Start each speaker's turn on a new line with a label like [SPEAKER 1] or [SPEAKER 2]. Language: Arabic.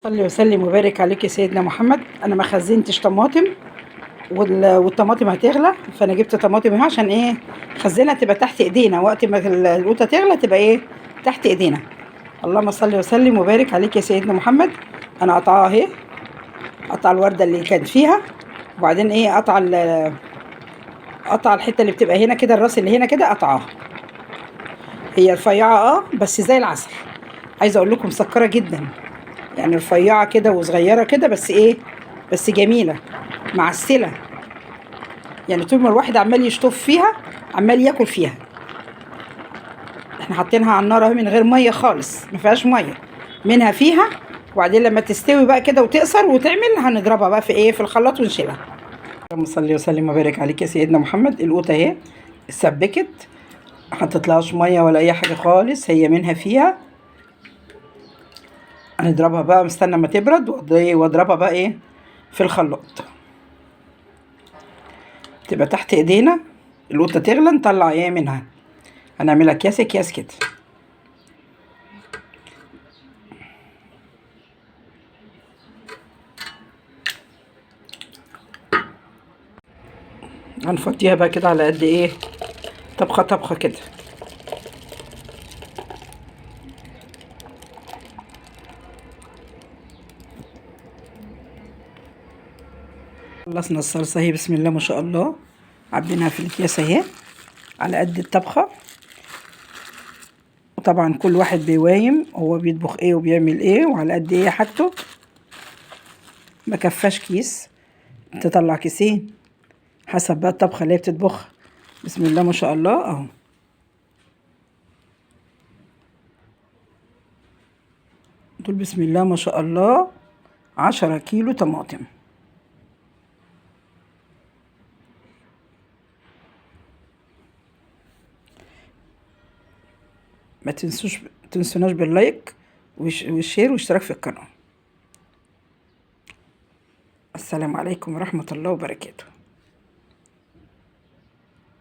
[SPEAKER 1] صلي وسلم وبارك عليك يا سيدنا محمد. انا ما خزنتش طماطم والطماطم هتغلى، فانا جبت طماطم هنا عشان ايه؟ خزنها تبقى تحت ايدينا وقت ما القوطه تغلى تبقى ايه؟ تحت ايدينا. اللهم صل وسلم وبارك عليك يا سيدنا محمد. انا قطعها اهي، قطع الورده اللي كانت فيها، وبعدين ايه قطع الحته اللي بتبقى هنا كده، الراس اللي هنا كده قطعاها. هي رفيعه بس زي العسل. عايزه اقول لكم مسكره جدا، يعني رفيعه كده وصغيره كده، بس ايه؟ بس جميله معسله. يعني طول ما الواحد عمال يشطف فيها عمال ياكل فيها. احنا حاطينها على النار اهي من غير ميه خالص، ما فيهاش ميه منها فيها. وبعدين لما تستوي بقى كده وتقصر وتعمل هنضربها بقى في ايه؟ في الخلاط ونشيلها. اللهم صل وسلم وبارك عليك يا سيدنا محمد. القوطه اهي اتسبكت، ما حطيتلهاش ميه ولا اي حاجه خالص، هي منها فيها. هنضربها بقى، مستنى ما تبرد واضربها بقى ايه؟ في الخلاط، تبقى تحت ايدينا. القوطه تغلى نطلع ايه منها، هنعملها اكياس اكياس كده. هنفضيها بقى كده على قد ايه؟ طبخه طبخه كده. خلصنا الصلصه اهي، بسم الله ما شاء الله. عبيناها في الاكياس اهي على قد الطبخه. وطبعا كل واحد بيوايم هو بيطبخ ايه وبيعمل ايه وعلى قد ايه حاجته. ما كفاش كيس، تطلع كيسين حسب بقى الطبخه اللي هي بتطبخها. بسم الله ما شاء الله اهو. دول بسم الله ما شاء الله 10 كيلو طماطم. ما تنسوناش باللايك والشير واشتراك في القناة. السلام عليكم ورحمة الله وبركاته.